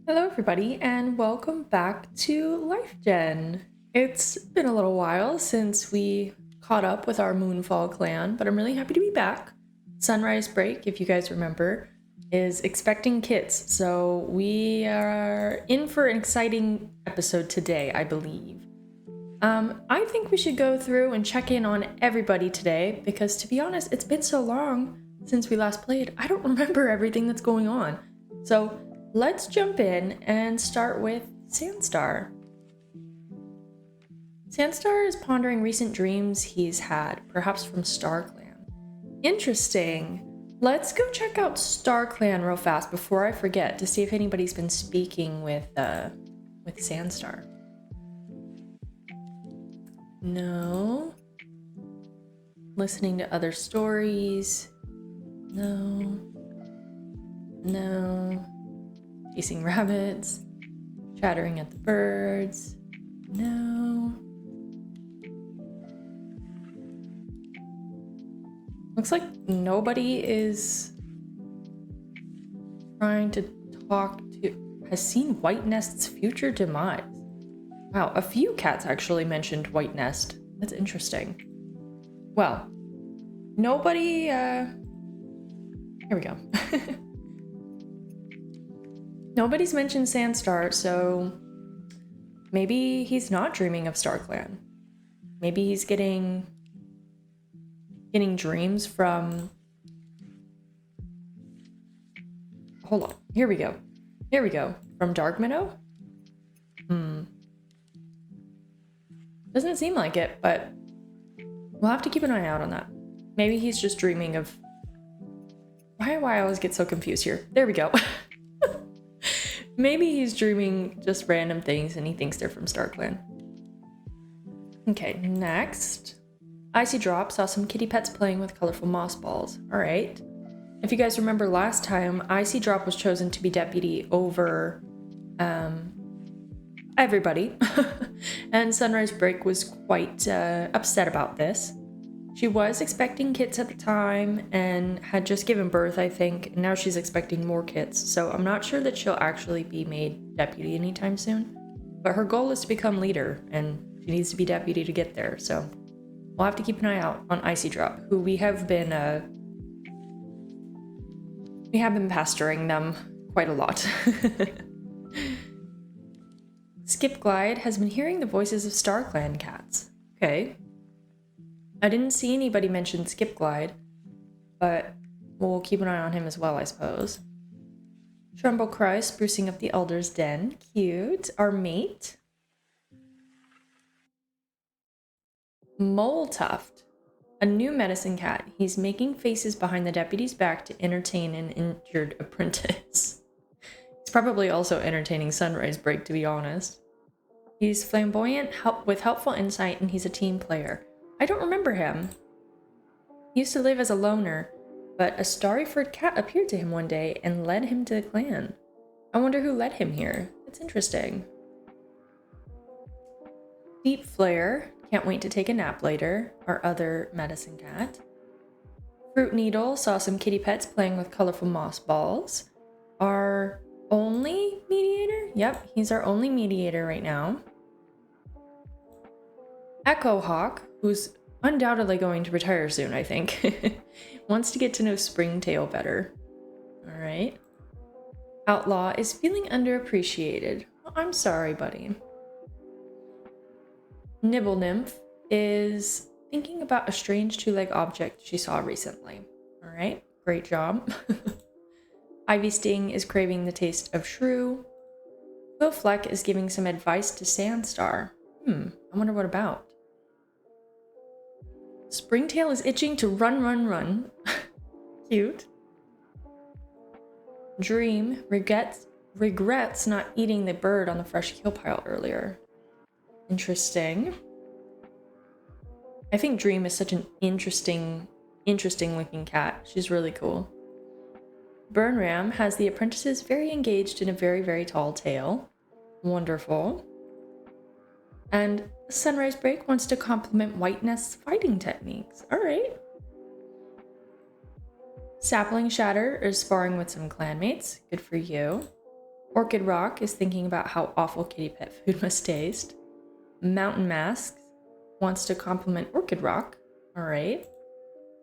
Hello everybody and welcome back to LifeGen. It's been a little while since we caught up with our MoonfallClan, but I'm really happy to be back. Sunrise break, if you guys remember, is expecting kits, so we are in for an exciting episode today, I believe. I think we should go through and check in on everybody today because, to be honest, it's been so long since we last played, I don't remember everything that's going on. So let's jump in and start with Sandstar. Sandstar is pondering recent dreams he's had, perhaps from StarClan. Interesting. Let's go check out StarClan real fast before I forget to see if anybody's been speaking with Sandstar. No. Listening to other stories. No. No. Chasing rabbits. Chattering at the birds. No. Looks like nobody is trying to talk to... has seen White Nest's future demise. Wow, a few cats actually mentioned White Nest. That's interesting. Well, nobody, here we go. Nobody's mentioned Sandstar, so maybe he's not dreaming of StarClan. Maybe he's getting dreams from... Hold on, here we go. Here we go. From Dark Minnow? Doesn't seem like it, but we'll have to keep an eye out on that. Maybe he's just dreaming of... Why do I always get so confused here? There we go. Maybe he's dreaming just random things and he thinks they're from StarClan. Okay, next. Icy Drop saw some kitty pets playing with colorful moss balls. Alright. If you guys remember last time, Icy Drop was chosen to be deputy over everybody. And Sunrise Break was quite upset about this. She was expecting kits at the time and had just given birth, I think, and now she's expecting more kits, so I'm not sure that she'll actually be made deputy anytime soon. But her goal is to become leader, and she needs to be deputy to get there, so we'll have to keep an eye out on Icy Drop, who we have been pestering them quite a lot. Skip Glide has been hearing the voices of StarClan cats. Okay. I didn't see anybody mention Skip Glide, but we'll keep an eye on him as well, I suppose. Trumbull Cry sprucing up the Elder's Den. Cute. Our mate. Mole Tuft. A new medicine cat. He's making faces behind the deputy's back to entertain an injured apprentice. He's probably also entertaining Sunrise Break, to be honest. He's flamboyant with helpful insight, and he's a team player. I don't remember him. He used to live as a loner, but a starry-furred cat appeared to him one day and led him to the clan. I wonder who led him here. That's interesting. Deep Flare, can't wait to take a nap later, our other medicine cat. Fruit Needle saw some kitty pets playing with colorful moss balls. Our only mediator? Yep, he's our only mediator right now. Echo Hawk, who's undoubtedly going to retire soon, I think, wants to get to know Springtail better. Alright. Outlaw is feeling underappreciated. Well, I'm sorry, buddy. Nibble Nymph is thinking about a strange two-leg object she saw recently. Alright, great job. Ivy Sting is craving the taste of shrew. Will Fleck is giving some advice to Sandstar. I wonder what about. Springtail is itching to run. Cute. Dream regrets not eating the bird on the fresh kill pile earlier. Interesting. I think Dream is such an interesting looking cat. She's really cool. Burn Ram has the apprentices very engaged in a very, very tall tale. Wonderful. And Sunrise Break wants to compliment White Nest's fighting techniques. Alright. Sapling Shatter is sparring with some clanmates. Good for you. Orchid Rock is thinking about how awful kitty pet food must taste. Mountain Mask wants to compliment Orchid Rock. All right.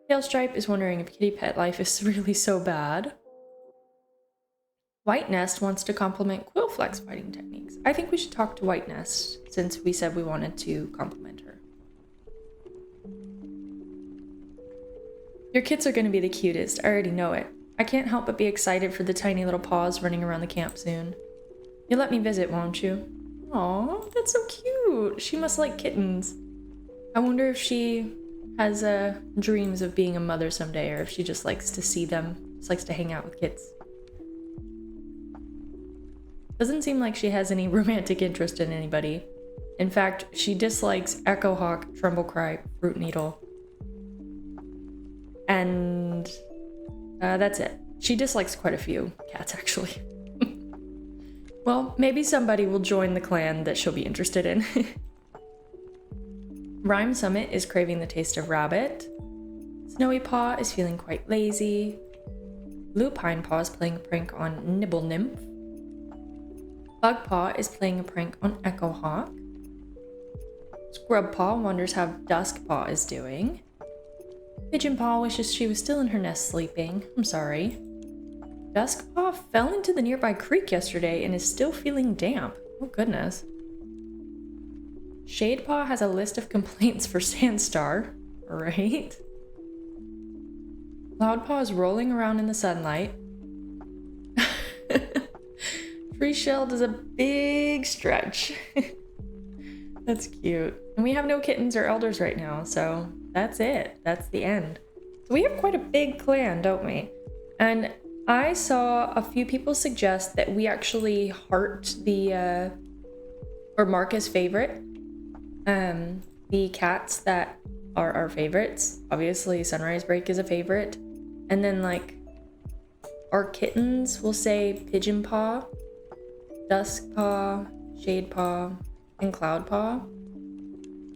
Tailstripe is wondering if kitty pet life is really so bad. White Nest wants to compliment Quillflex fighting techniques. I think we should talk to White Nest since we said we wanted to compliment her. Your kits are going to be the cutest. I already know it. I can't help but be excited for the tiny little paws running around the camp soon. You'll let me visit, won't you? Aw, that's so cute. She must like kittens. I wonder if she has dreams of being a mother someday, or if she just likes to see them, just likes to hang out with kids. Doesn't seem like she has any romantic interest in anybody. In fact, she dislikes Echo Hawk, Tremble Cry, Fruit Needle. And that's it. She dislikes quite a few cats, actually. Well, maybe somebody will join the clan that she'll be interested in. Rhyme Summit is craving the taste of rabbit. Snowy Paw is feeling quite lazy. Blue Pine Paw is playing a prank on Nibble Nymph. Bug Paw is playing a prank on Echo Hawk. Scrub Paw wonders how Dusk Paw is doing. Pigeon Paw wishes she was still in her nest sleeping. I'm sorry. Dusk Paw fell into the nearby creek yesterday and is still feeling damp. Oh goodness. Shade Paw has a list of complaints for Sandstar. Right? Cloud Paw is rolling around in the sunlight. Tree Shell does a big stretch. That's cute. And we have no kittens or elders right now, so that's it. That's the end. So we have quite a big clan, don't we? And I saw a few people suggest that we actually heart the, or mark as favorite, the cats that are our favorites. Obviously, Sunrise Break is a favorite. And then, like, our kittens will say Pigeon Paw, Dusk Paw, Shade Paw, and Cloud Paw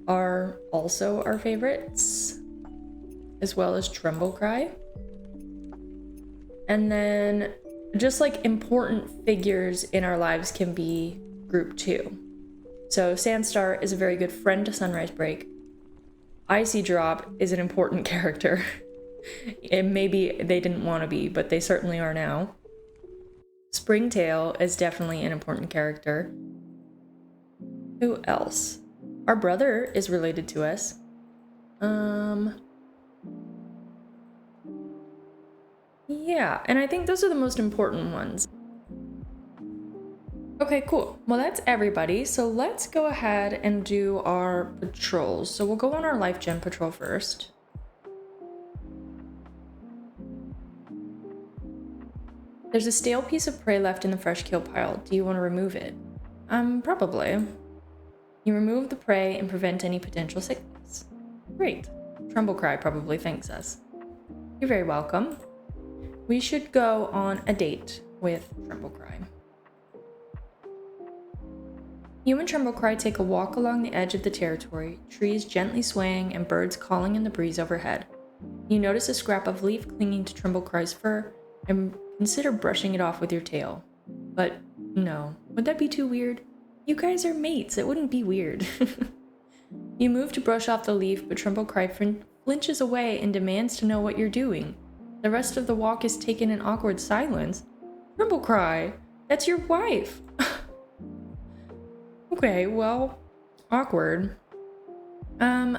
are also our favorites, as well as Tremble Cry. And then just like important figures in our lives can be group 2. So Sandstar is a very good friend to Sunrise Break. Icy Drop is an important character. And maybe they didn't want to be, but they certainly are now. Springtail is definitely an important character. Who else? Our brother is related to us. Yeah, and I think those are the most important ones. Okay, cool. Well, that's everybody. So let's go ahead and do our patrols. So we'll go on our LifeGen patrol first. There's a stale piece of prey left in the fresh kill pile. Do you want to remove it? Probably. You remove the prey and prevent any potential sickness. Great. Tremble Cry probably thanks us. You're very welcome. We should go on a date with Tremble Cry. You and Tremble Cry take a walk along the edge of the territory, trees gently swaying and birds calling in the breeze overhead. You notice a scrap of leaf clinging to Tremble Cry's fur and consider brushing it off with your tail. But no, would that be too weird? You guys are mates, it wouldn't be weird. You move to brush off the leaf, but Tremble Cry flinches away and demands to know what you're doing. The rest of the walk is taken in awkward silence. Tremble Cry, that's your wife. Okay, well, awkward. I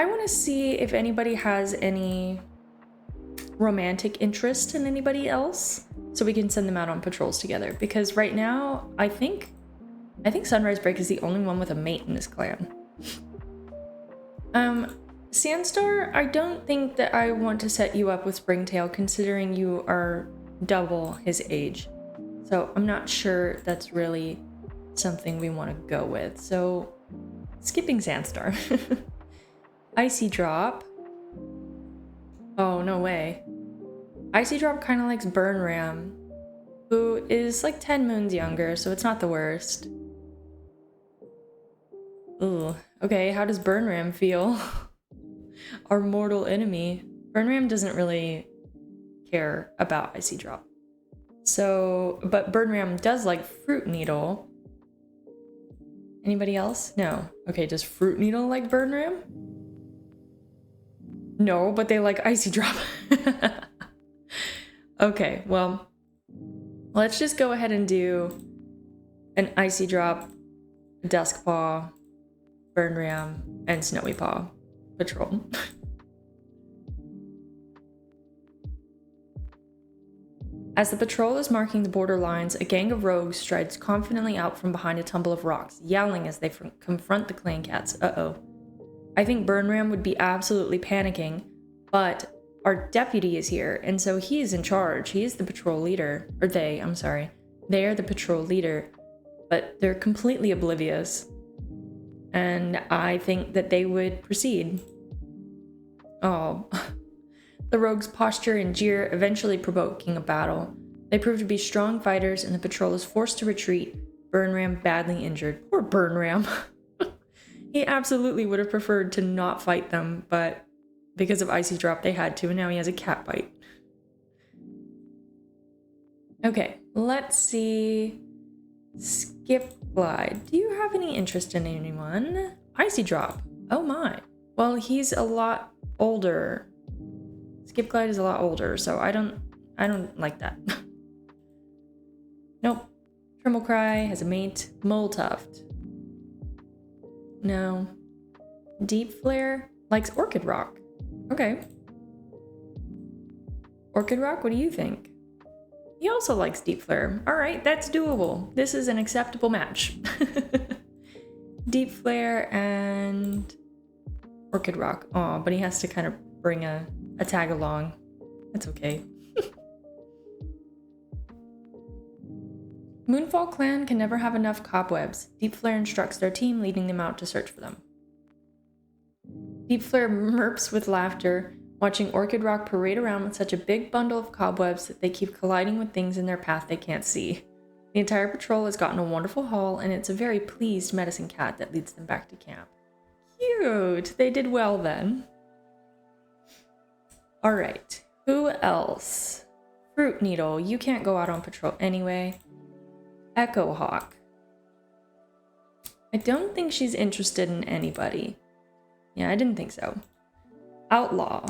want to see if anybody has any romantic interest in anybody else, so we can send them out on patrols together. Because right now, I think Sunrise Break is the only one with a mate in this clan. Sandstar, I don't think that I want to set you up with Springtail, considering you are double his age. So I'm not sure that's really something we want to go with. So skipping Sandstar. Icy Drop. Oh, no way. Icy Drop kind of likes Burn Ram, who is like 10 moons younger, so it's not the worst. Ooh, okay, how does Burn Ram feel? Our mortal enemy. Burn Ram doesn't really care about Icy Drop. So, but Burn Ram does like Fruit Needle. Anybody else? No. Okay, does Fruit Needle like Burn Ram? No, but they like Icy Drop. Okay, well, let's just go ahead and do an Icy Drop, Dusk Paw, Burn Ram, and Snowy Paw patrol. As the patrol is marking the border lines, a gang of rogues strides confidently out from behind a tumble of rocks, yowling as they confront the clan cats. Uh-oh. I think Burn Ram would be absolutely panicking, but our deputy is here, and so he is in charge. He is the patrol leader. Or they, I'm sorry. They are the patrol leader, but they're completely oblivious. And I think that they would proceed. Oh. The rogues posture and jeer, eventually provoking a battle. They prove to be strong fighters, and the patrol is forced to retreat, Burn Ram badly injured. Poor Burn Ram. He absolutely would have preferred to not fight them, but because of Icy Drop, they had to, and now he has a cat bite. Okay, let's see. Skip Glide. Do you have any interest in anyone? Icy Drop. Oh my. Well, he's a lot older. Skip Glide is a lot older, so I don't like that. Nope. Tremble Cry has a mate. Mole Tuft. No. Deep Flare likes Orchid Rock. Okay. Orchid Rock, what do you think? He also likes Deep Flare. Alright, that's doable. This is an acceptable match. Deep Flare and Orchid Rock. Aw, but he has to kind of bring a tag along. That's okay. MoonfallClan can never have enough cobwebs. Deep Flare instructs their team, leading them out to search for them. Deep Flare merps with laughter, watching Orchid Rock parade around with such a big bundle of cobwebs that they keep colliding with things in their path they can't see. The entire patrol has gotten a wonderful haul, and it's a very pleased medicine cat that leads them back to camp. Cute! They did well then. Alright, who else? Fruit Needle, you can't go out on patrol anyway. Echo Hawk. I don't think she's interested in anybody. Yeah, I didn't think so. Outlaw.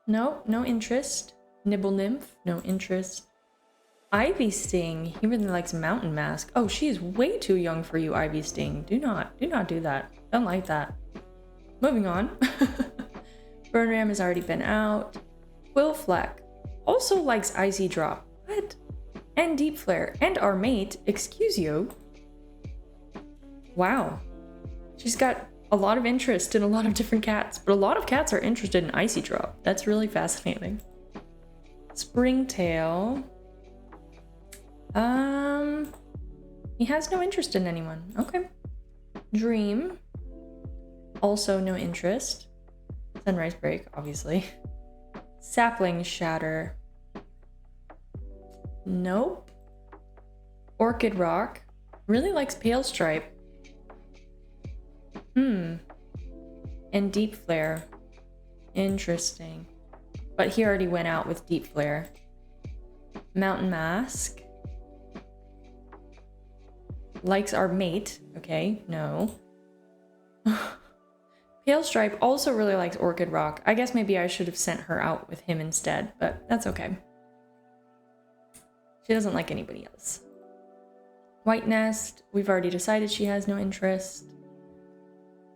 Nope, no interest. Nibble Nymph, no interest. Ivy Sting, he really likes Mountain Mask. Oh, she is way too young for you, Ivy Sting. Do not do that. Don't like that. Moving on. Burn Ram has already been out. Quill Fleck also likes Icy Drop. What? And Deep Flare. And our mate, excuse you. Wow. She's got a lot of interest in a lot of different cats, but a lot of cats are interested in Icy Drop. That's really fascinating. Springtail. He has no interest in anyone. Okay. Dream. Also no interest. Sunrise Break, obviously. Sapling Shatter. Nope. Orchid Rock. Really likes Pale Stripe. And Deep Flare. Interesting. But he already went out with Deep Flare. Mountain Mask. Likes our mate. Okay, no. Pale Stripe also really likes Orchid Rock. I guess maybe I should have sent her out with him instead, but that's okay. She doesn't like anybody else. White Nest, we've already decided she has no interest.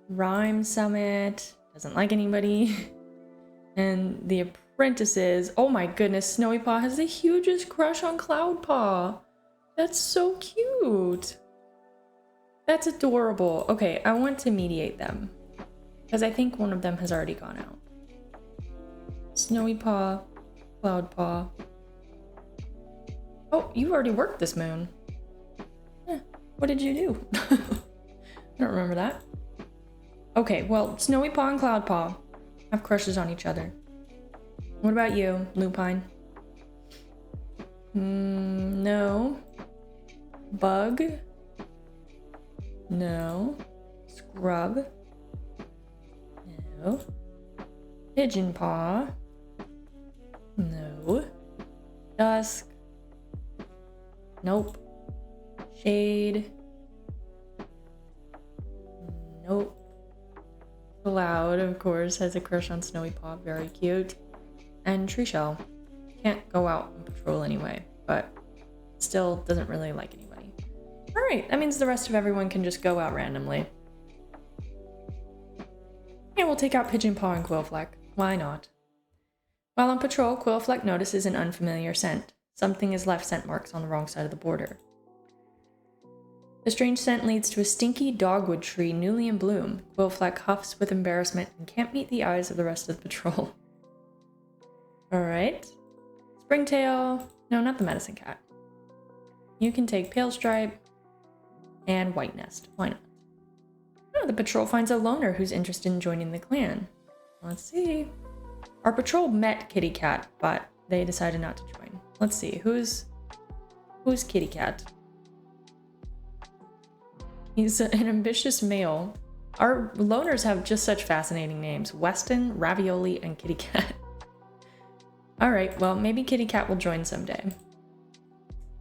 Rhyme Summit, doesn't like anybody. And the Apprentices, oh my goodness, Snowy Paw has the hugest crush on Cloud Paw. That's so cute. That's adorable. Okay, I want to mediate them, because I think one of them has already gone out. Snowy Paw, Cloud Paw. Oh, you already worked this moon. What did you do? I don't remember that. Okay, well, Snowy Paw and Cloud Paw have crushes on each other. What about you, Lupine? No. Bug? No. Scrub? No. Pigeon Paw? No. Dusk. Nope. Shade. Nope. Cloud, of course, has a crush on Snowy Paw. Very cute. And Tree Shell. Can't go out on patrol anyway, but still doesn't really like anybody. Alright, that means the rest of everyone can just go out randomly. And we'll take out Pigeon Paw and Quillfleck. Why not? While on patrol, Quillfleck notices an unfamiliar scent. Something has left scent marks on the wrong side of the border. The strange scent leads to a stinky dogwood tree newly in bloom. Quillfleck huffs with embarrassment and can't meet the eyes of the rest of the patrol. Alright. Springtail. No, not the medicine cat. You can take Pale Stripe and White Nest. Why not? Oh, the patrol finds a loner who's interested in joining the clan. Let's see. Our patrol met Kitty Cat, but they decided not to join. Let's see. Who's Kitty Cat? He's an ambitious male. Our loners have just such fascinating names. Weston, Ravioli, and Kitty Cat. Alright, well, maybe Kitty Cat will join someday.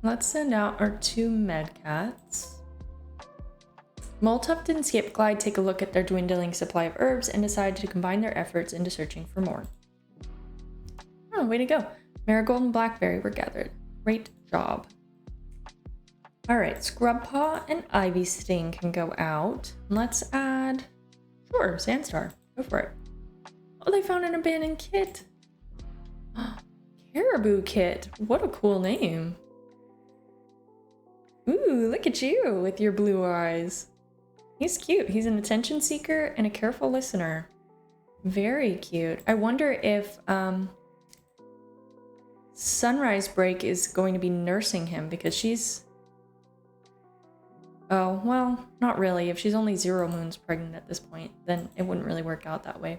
Let's send out our 2 med cats. Moltuft and Skipglide take a look at their dwindling supply of herbs and decide to combine their efforts into searching for more. Oh, way to go. Marigold and Blackberry were gathered. Great job. Alright, Scrubpaw and Ivy Sting can go out. Let's add... Sure, Sandstar. Go for it. Oh, they found an abandoned kit. Caribou Kit. What a cool name. Ooh, look at you with your blue eyes. He's cute. He's an attention seeker and a careful listener. Very cute. I wonder if Sunrise Break is going to be nursing him because she's... Oh, well, not really. If she's only 0 moons pregnant at this point, then it wouldn't really work out that way.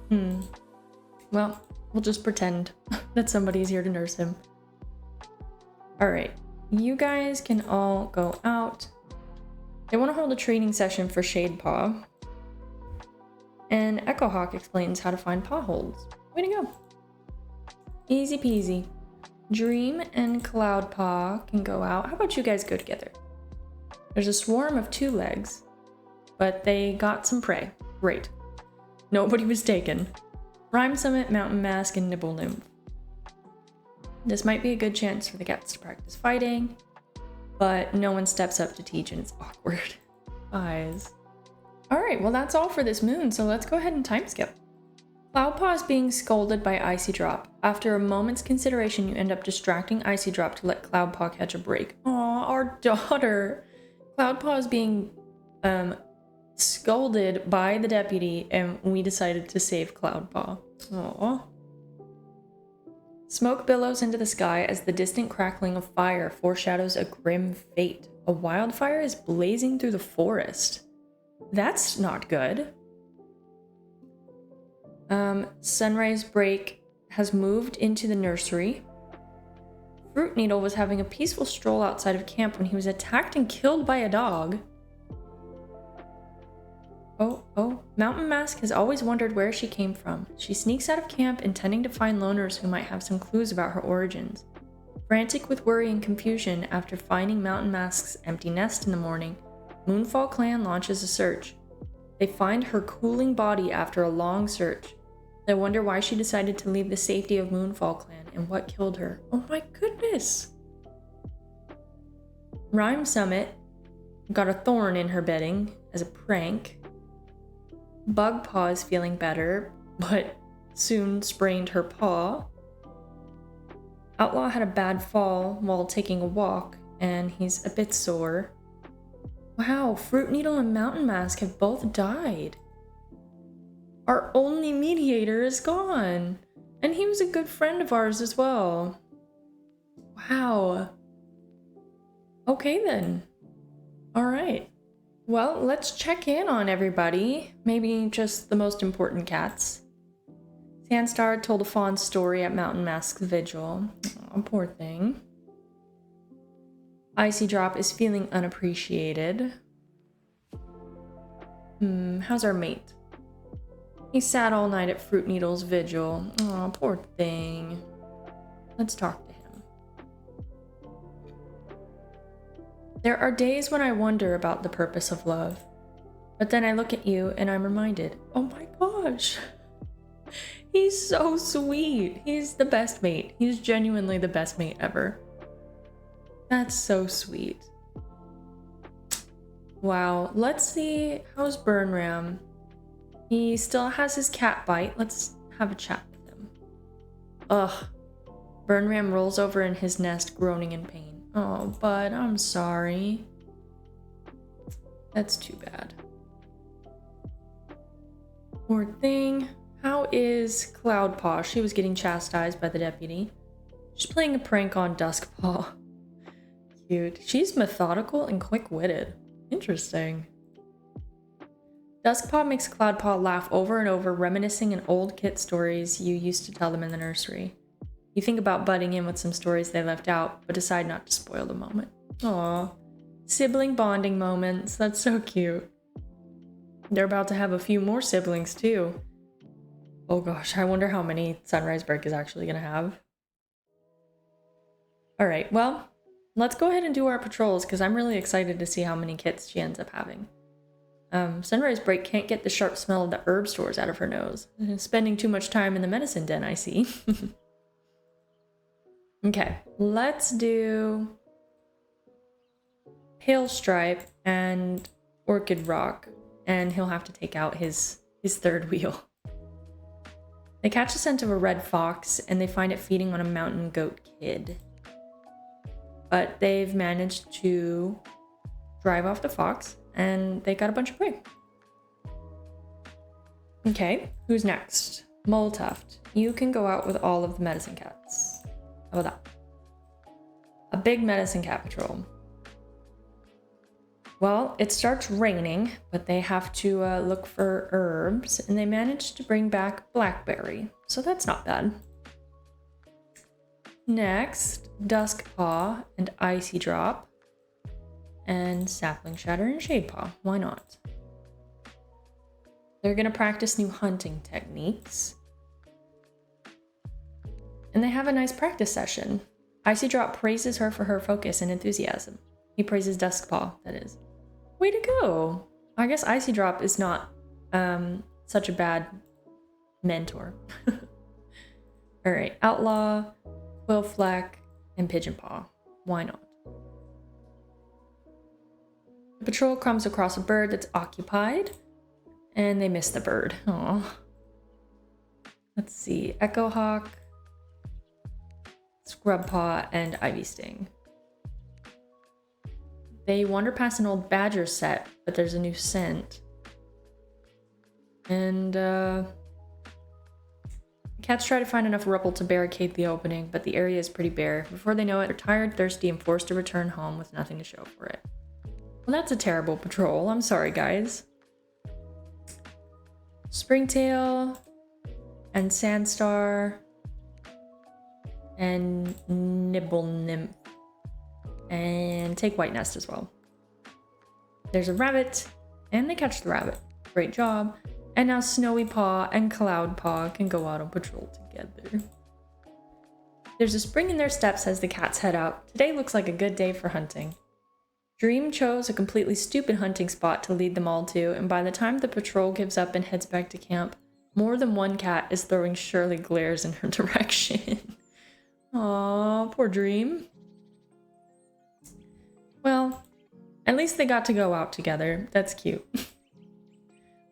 Well, we'll just pretend that somebody's here to nurse him. Alright, you guys can all go out. They want to hold a training session for Shadepaw. And Echohawk explains how to find paw holds. Way to go. Easy peasy. Dream and Cloudpaw can go out. How about you guys go together? There's a swarm of 2 legs, but they got some prey. Great. Nobody was taken. Rhyme Summit, Mountain Mask, and Nibble Nymph. This might be a good chance for the cats to practice fighting, but no one steps up to teach and it's awkward. Eyes. Alright, well that's all for this moon, so let's go ahead and time skip. Cloudpaw is being scolded by Icy Drop. After a moment's consideration, you end up distracting Icy Drop to let Cloudpaw catch a break. Aw, our daughter! Cloudpaw is being scolded by the deputy, and we decided to save Cloudpaw. Aww. Smoke billows into the sky as the distant crackling of fire foreshadows a grim fate. A wildfire is blazing through the forest. That's not good. Sunrise Break has moved into the nursery. Fruit Needle was having a peaceful stroll outside of camp when he was attacked and killed by a dog. Oh, Mountain Mask has always wondered where she came from. She sneaks out of camp intending to find loners who might have some clues about her origins. Frantic with worry and confusion after finding Mountain Mask's empty nest in the morning, MoonfallClan launches a search. They find her cooling body after a long search. They wonder why she decided to leave the safety of MoonfallClan and what killed her. Oh my goodness! Rhyme Summit got a thorn in her bedding as a prank. Bugpaw is feeling better, but soon sprained her paw. Outlaw had a bad fall while taking a walk, and he's a bit sore. Wow, Fruit Needle and Mountain Mask have both died. Our only mediator is gone, and he was a good friend of ours as well. Wow. Okay then. Alright. Well, let's check in on everybody. Maybe just the most important cats. Sandstar told a fond story at Mountain Mask's vigil. Aw, poor thing. Icy Drop is feeling unappreciated. How's our mate? He sat all night at Fruit Needle's vigil. Aw, poor thing. Let's talk to him. There are days when I wonder about the purpose of love. But then I look at you and I'm reminded, oh my gosh, he's so sweet. He's the best mate. He's genuinely the best mate ever. That's so sweet. Wow, let's see, how's Burnram? He still has his cat bite. Let's have a chat with him. Ugh. Burnram rolls over in his nest, groaning in pain. Oh, bud, I'm sorry. That's too bad. Poor thing. How is Cloudpaw? She was getting chastised by the deputy. She's playing a prank on Duskpaw. Cute. She's methodical and quick-witted. Interesting. Duskpaw makes Cloudpaw laugh over and over, reminiscing in old kit stories you used to tell them in the nursery. You think about butting in with some stories they left out, but decide not to spoil the moment. Aww. Sibling bonding moments. That's so cute. They're about to have a few more siblings, too. Oh gosh, I wonder how many Sunrise Break is actually going to have. Alright, well, let's go ahead and do our patrols, because I'm really excited to see how many kits she ends up having. Sunrise Break can't get the sharp smell of the herb stores out of her nose. Spending too much time in the medicine den, I see. Okay, let's do Pale Stripe and Orchid Rock, and he'll have to take out his third wheel. They catch the scent of a red fox, and they find it feeding on a mountain goat kid. But they've managed to drive off the fox, and they got a bunch of prey. Okay, who's next? Moletuft. You can go out with all of the medicine cats. How about that? A big medicine cat patrol. Well, it starts raining, but they have to look for herbs, and they manage to bring back blackberry, so that's not bad. Next, Duskpaw and Icy Drop, and Sapling Shatter and Shadepaw. Why not? They're gonna practice new hunting techniques, and they have a nice practice session. Icy Drop praises her for her focus and enthusiasm. He praises Duskpaw, that is. Way to go! I guess Icy Drop is not such a bad mentor. Alright, Outlaw, Quillfleck, and Pigeonpaw. Why not? The patrol comes across a bird that's occupied, and they miss the bird. Aww. Let's see, Echohawk, Scrubpaw, and Ivy Sting. They wander past an old badger set, but there's a new scent. And cats try to find enough rubble to barricade the opening, but the area is pretty bare. Before they know it, they're tired, thirsty, and forced to return home with nothing to show for it. Well, that's a terrible patrol. I'm sorry, guys. Springtail and Sandstar and Nibble Nymph. And take White Nest as well. There's a rabbit, and they catch the rabbit. Great job. And now Snowy Paw and Cloud Paw can go out on patrol together. There's a spring in their steps as the cats head out. Today looks like a good day for hunting. Dream chose a completely stupid hunting spot to lead them all to, and by the time the patrol gives up and heads back to camp, more than one cat is throwing Shirley glares in her direction. Aww, poor Dream. Well, at least they got to go out together. That's cute.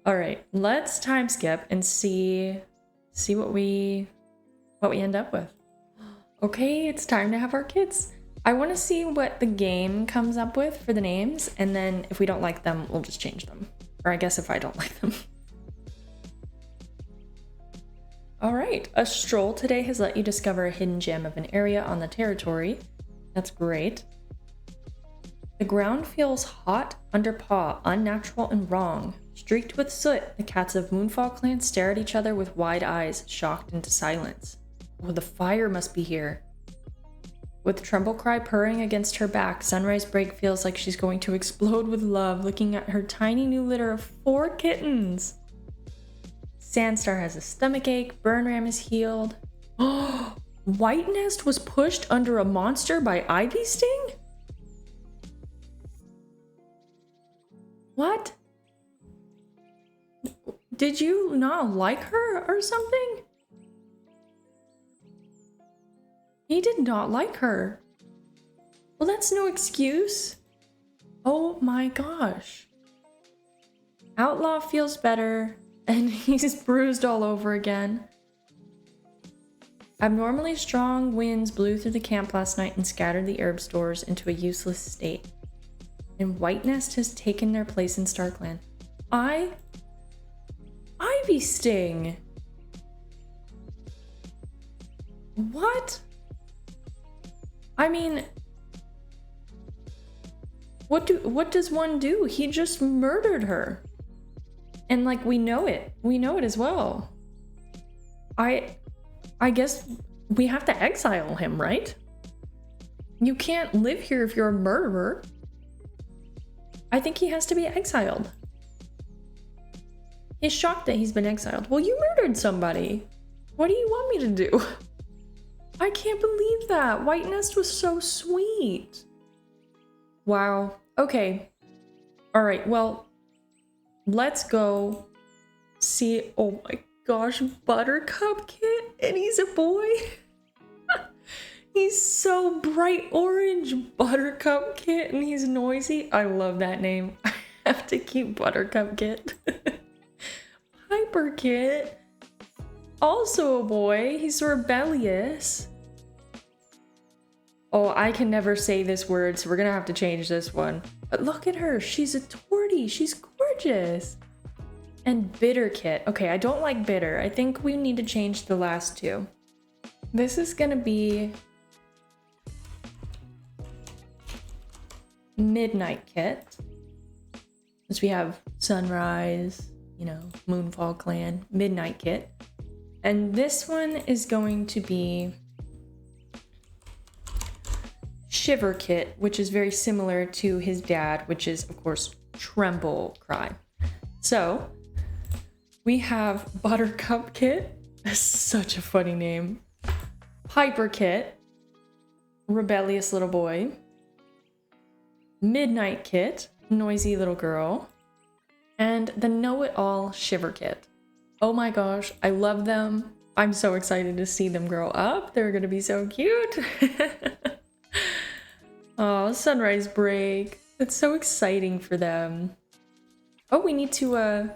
All right, let's time skip and see what we end up with. Okay, it's time to have our kids. I want to see what the game comes up with for the names, and then if we don't like them, we'll just change them. Or I guess if I don't like them. All right, a stroll today has let you discover a hidden gem of an area on the territory. That's great. The ground feels hot under paw, unnatural and wrong. Streaked with soot, the cats of MoonfallClan stare at each other with wide eyes, shocked into silence. Oh, the fire must be here. With Tremblecry purring against her back, Sunrise Break feels like she's going to explode with love, looking at her tiny new litter of 4 kittens. Sandstar has a stomachache, Burnram is healed. Oh, White Nest was pushed under a monster by Ivy Sting? Did you not like her or something? He did not like her. Well, that's no excuse. Oh my gosh. Outlaw feels better, and he's bruised all over again. Abnormally strong winds blew through the camp last night and scattered the herb stores into a useless state. And White Nest has taken their place in StarClan. Ivy Sting! What? I mean, what does one do? He just murdered her. And like, we know it. We know it as well. I guess we have to exile him, right? You can't live here if you're a murderer. I think he has to be exiled. He's shocked that he's been exiled. Well, you murdered somebody. What do you want me to do? I can't believe that. White Nest was so sweet. Wow. Okay. All right. Well, let's go see. Oh my gosh, Buttercup Kit, and he's a boy. He's so bright orange, Buttercup Kit, and he's noisy. I love that name. I have to keep Buttercup Kit. Piper Kit, also a boy. He's rebellious. Oh, I can never say this word, so we're gonna have to change this one. But look at her. She's a tortie. She's gorgeous. And Bitter Kit. Okay, I don't like Bitter. I think we need to change the last two. This is gonna be Midnight Kit. Because we have Sunrise, you know, MoonfallClan, Midnight Kit. And this one is going to be Shiver Kit, which is very similar to his dad, which is, of course, Tremble Cry. So, we have Buttercup Kit. That's such a funny name. Piper Kit. Rebellious little boy. Midnight Kit. Noisy little girl. And the Know-It-All Shiver Kit. Oh my gosh, I love them. I'm so excited to see them grow up. They're gonna be so cute. Oh, sunrise break. That's so exciting for them. Oh, we need to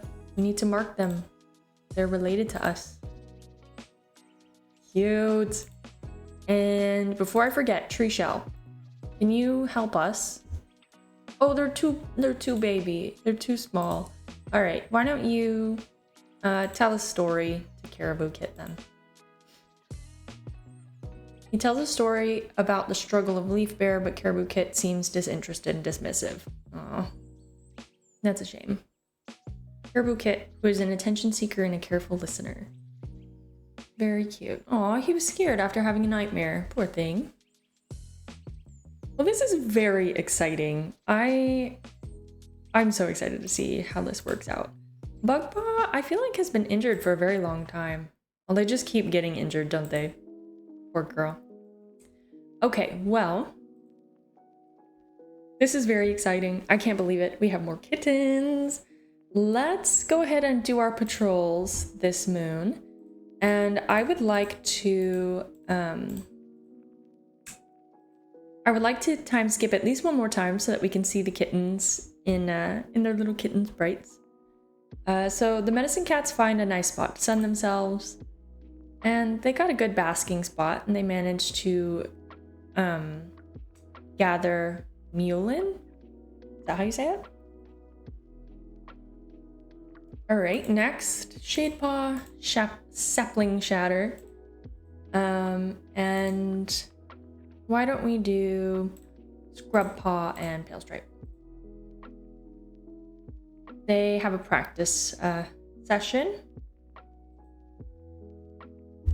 mark them. They're related to us. Cute. And before I forget, Tree Shell, can you help us? Oh, they're too baby. They're too small. All right, why don't you tell a story to Caribou Kit then? He tells a story about the struggle of Leaf Bear, but Caribou Kit seems disinterested and dismissive. Aw, that's a shame. Caribou Kit, who is an attention seeker and a careful listener. Very cute. Aw, he was scared after having a nightmare. Poor thing. Well, this is very exciting. I'm so excited to see how this works out. Bugpaw, I feel like has been injured for a very long time. Well, they just keep getting injured, don't they? Poor girl. Okay, well, this is very exciting. I can't believe it. We have more kittens. Let's go ahead and do our patrols this moon. And I would like to time skip at least one more time so that we can see the kittens in their little kitten sprites. So the medicine cats find a nice spot to sun themselves. And they got a good basking spot, and they managed to gather mulin. Is that how you say it? All right, next, Shadepaw, Sapling Shatter. And why don't we do Scrub Paw and Pale Stripe? They have a practice session.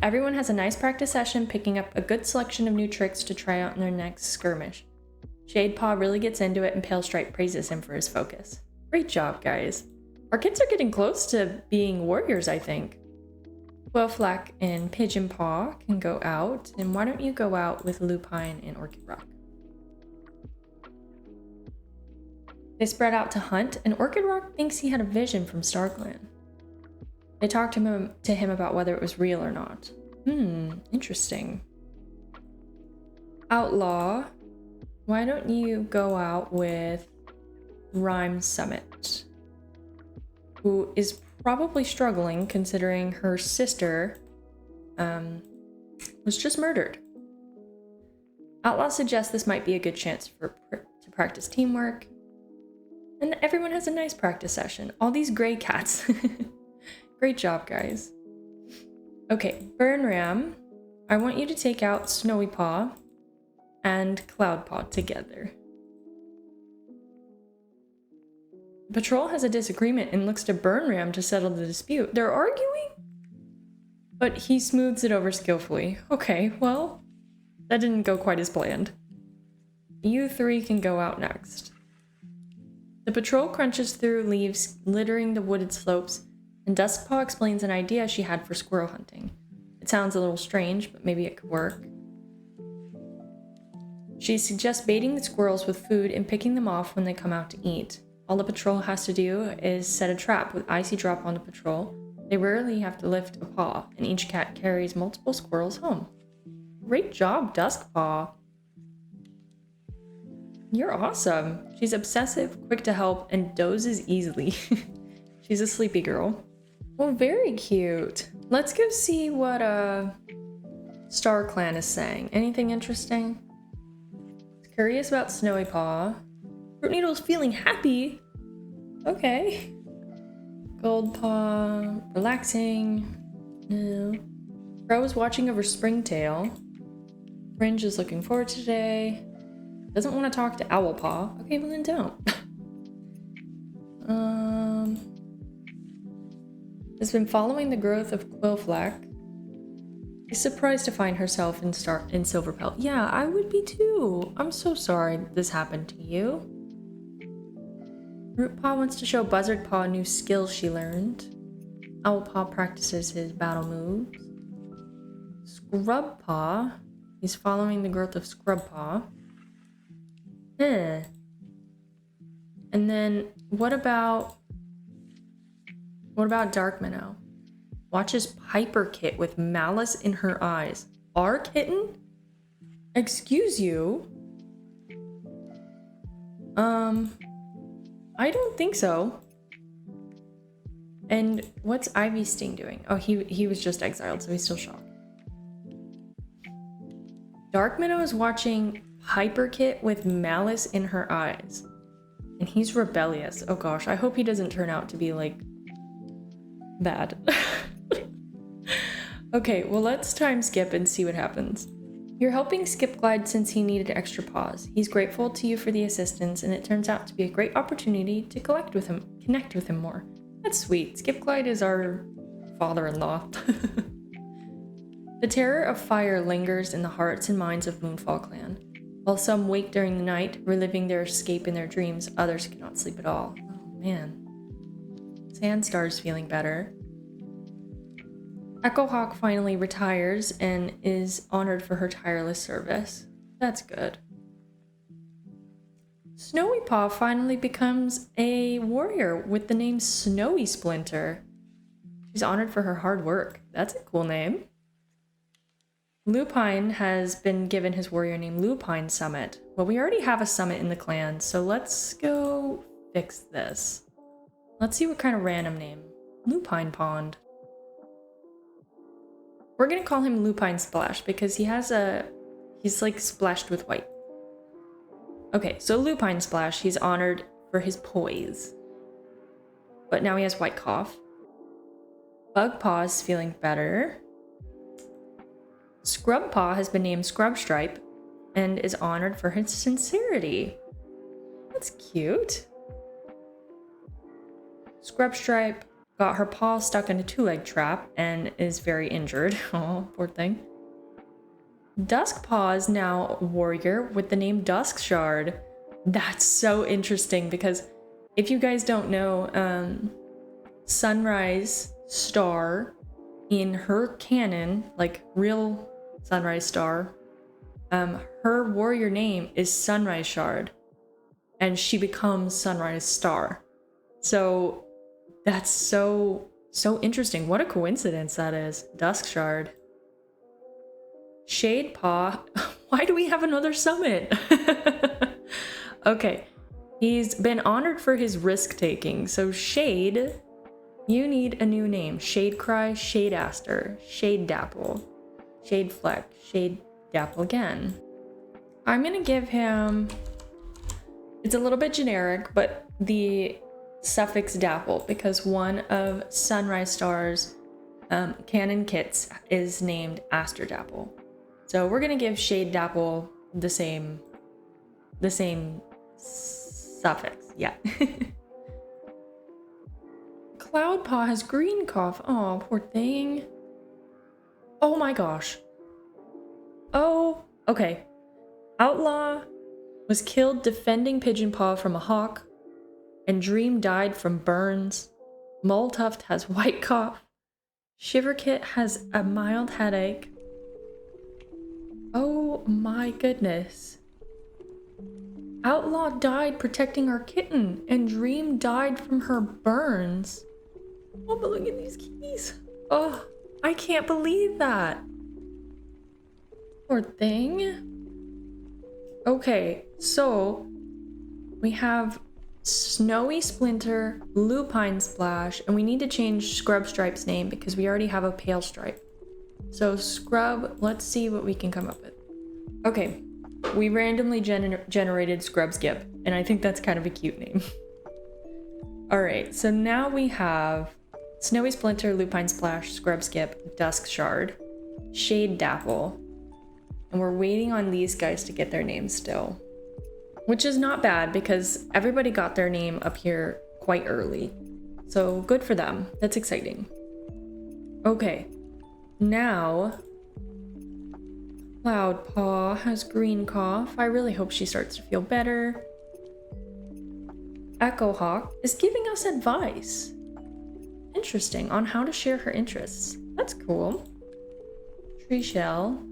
Everyone has a nice practice session, picking up a good selection of new tricks to try out in their next skirmish. Shadepaw really gets into it, and Pale Stripe praises him for his focus. Great job, guys. Our kids are getting close to being warriors, I think. Quillflack and Pigeon Paw can go out, and why don't you go out with Lupine and Orchid Rock? They spread out to hunt, and Orchid Rock thinks he had a vision from StarClan. They talked to him about whether it was real or not. Interesting. Outlaw, why don't you go out with Rhyme Summit, who is probably struggling considering her sister was just murdered. Outlaw suggests this might be a good chance to practice teamwork. And everyone has a nice practice session. All these gray cats. Great job, guys. Okay, Burn Ram, I want you to take out Snowy Paw and Cloud Paw together. Patrol has a disagreement and looks to Burn Ram to settle the dispute. They're arguing? But he smooths it over skillfully. Okay, well, that didn't go quite as planned. You three can go out next. The patrol crunches through leaves littering the wooded slopes, and Duskpaw explains an idea she had for squirrel hunting. It sounds a little strange, but maybe it could work. She suggests baiting the squirrels with food and picking them off when they come out to eat. All the patrol has to do is set a trap with Icy Drop on the patrol. They rarely have to lift a paw, and each cat carries multiple squirrels home. Great job, Duskpaw. You're awesome. She's obsessive, quick to help, and dozes easily. She's a sleepy girl. Well, very cute. Let's go see what StarClan is saying. Anything interesting? Curious about Snowy Paw. Fruit Needle's feeling happy. Okay. Gold Paw, relaxing. No. Crow is watching over Springtail. Fringe is looking forward to today. Doesn't want to talk to Owl Paw. Okay, well then don't. Has been following the growth of Quillflack. Is surprised to find herself in Silverpelt. Yeah, I would be too. I'm so sorry this happened to you. Root Paw wants to show Buzzard Paw a new skill she learned. Owl Paw practices his battle moves. Scrub Paw. He's following the growth of Scrub Paw. And then what about Dark Minnow? Watches Piper Kit with malice in her eyes. Our kitten? Excuse you? I don't think so. And what's Ivy Sting doing? Oh, he was just exiled, so he's still shocked. Dark Minnow is watching Piper Kit with malice in her eyes. And he's rebellious. Oh gosh, I hope he doesn't turn out to be, like, bad. Okay, well let's time skip and see what happens. You're helping Skip Glide since he needed extra paws. He's grateful to you for the assistance, and it turns out to be a great opportunity to connect with him more. That's sweet. Skip Glide is our father-in-law. The terror of fire lingers in the hearts and minds of MoonfallClan. While some wake during the night, reliving their escape in their dreams, others cannot sleep at all. Oh man. Sandstar's feeling better. Echohawk finally retires and is honored for her tireless service. That's good. Snowy Paw finally becomes a warrior with the name Snowy Splinter. She's honored for her hard work. That's a cool name. Lupine has been given his warrior name Lupine Summit. Well, we already have a summit in the clan, so let's go fix this. Let's see what kind of random name. Lupine Pond. We're gonna call him Lupine Splash because he's like splashed with white. Okay, so Lupine Splash, he's honored for his poise. But now he has white cough. Bug Paw is feeling better. Scrub Paw has been named Scrub Stripe and is honored for his sincerity. That's cute. Scrub Stripe got her paw stuck in a two-leg trap and is very injured. Oh, poor thing. Dusk Paw is now a warrior with the name Dusk Shard. That's so interesting because if you guys don't know, Sunrisestar in her canon, like real Sunrisestar, her warrior name is Sunrise Shard and she becomes Sunrisestar. So that's so So interesting. What a coincidence that is. Dusk Shard. Shade Paw. Why do we have another summit? Okay. He's been honored for his risk-taking. So Shade, you need a new name. Shade Cry, Shade Aster, Shade Dapple, Shade Fleck, Shade Dapple again. I'm gonna give him, it's a little bit generic, but the suffix Dapple, because one of Sunrisestar's canon kits is named Aster Dapple. So we're gonna give Shade Dapple the same suffix, yeah. Cloudpaw has green cough. Oh, poor thing. Oh my gosh. Oh, okay. Outlaw was killed defending Pigeonpaw from a hawk, and Dream died from burns. Moletuft has white cough. Shiverkit has a mild headache. Oh my goodness. Outlaw died protecting our kitten, and Dream died from her burns. Oh, but look at these keys. Oh, I can't believe that. Poor thing. Okay, so we have Snowy Splinter, Lupine Splash, and we need to change Scrub Stripe's name because we already have a Pale Stripe. So Scrub, let's see what we can come up with. Okay, we randomly generated Scrub Skip, and I think that's kind of a cute name. All right, so now we have Snowy Splinter, Lupine Splash, Scrub Skip, Dusk Shard, Shade Dapple, and we're waiting on these guys to get their names still, which is not bad because everybody got their name up here quite early. So good for them. That's exciting. Okay, now Cloudpaw has green cough. I really hope she starts to feel better. Echohawk is giving us advice. Interesting, on how to share her interests. That's cool. Tree Shell.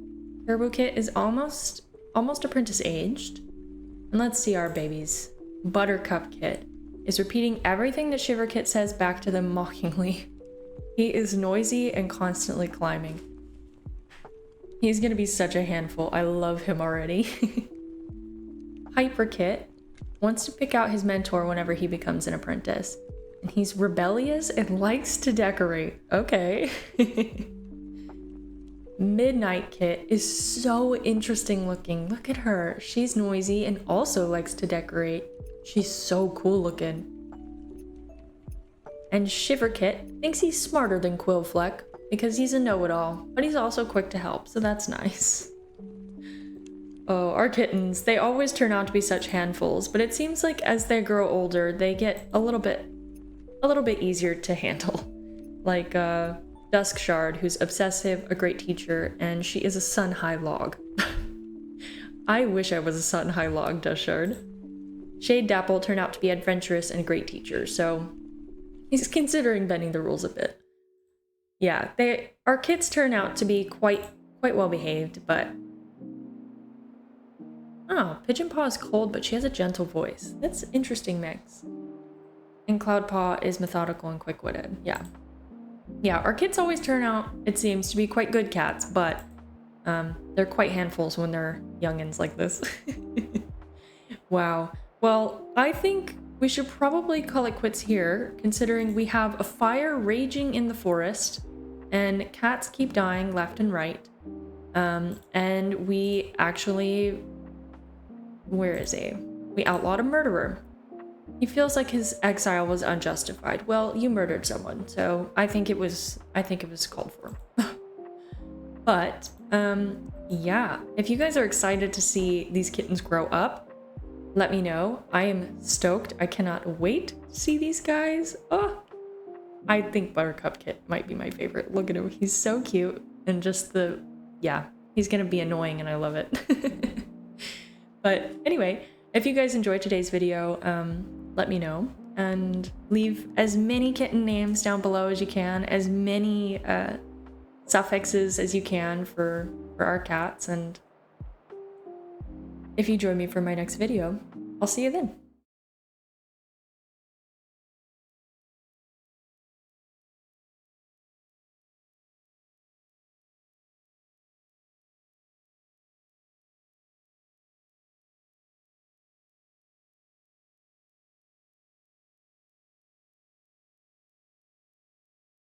Turbo Kit is almost apprentice aged. And let's see our babies. Buttercup Kit is repeating everything that Shiver Kit says back to them mockingly. He is noisy and constantly climbing. He's gonna be such a handful. I love him already. Hyper Kit wants to pick out his mentor whenever he becomes an apprentice. And he's rebellious and likes to decorate. Okay. Midnight Kit is so interesting looking. Look at her. She's noisy and also likes to decorate. She's so cool looking. And Shiver Kit thinks he's smarter than Quillfleck because he's a know-it-all, but he's also quick to help, so that's nice. Oh, our kittens, they always turn out to be such handfuls, but it seems like as they grow older, they get a little bit easier to handle. Like Dusk Shard, who's obsessive, a great teacher, and she is a Sun High Log. I wish I was a Sun High Log, Dusk Shard. Shade Dapple turned out to be adventurous and a great teacher, so he's considering bending the rules a bit. Yeah, our kids turn out to be quite well behaved, but oh, Pigeonpaw is cold, but she has a gentle voice. That's an interesting mix. And Cloudpaw is methodical and quick-witted. Yeah. Yeah, our kids always turn out, it seems, to be quite good cats, but they're quite handfuls when they're youngins like this. Wow. Well, I think we should probably call it quits here, considering we have a fire raging in the forest, and cats keep dying left and right. And we actually... Where is he? We outlawed a murderer. He feels like his exile was unjustified. Well, you murdered someone, so I think it was called for. But yeah, if you guys are excited to see these kittens grow up, let me know. I am stoked. I cannot wait to see these guys. Oh, I think Buttercup Kit might be my favorite. Look at him. He's so cute. And just yeah, he's gonna be annoying and I love it. But anyway, if you guys enjoyed today's video, let me know and leave as many kitten names down below as you can, as many suffixes as you can for our cats. And if you join me for my next video, I'll see you then.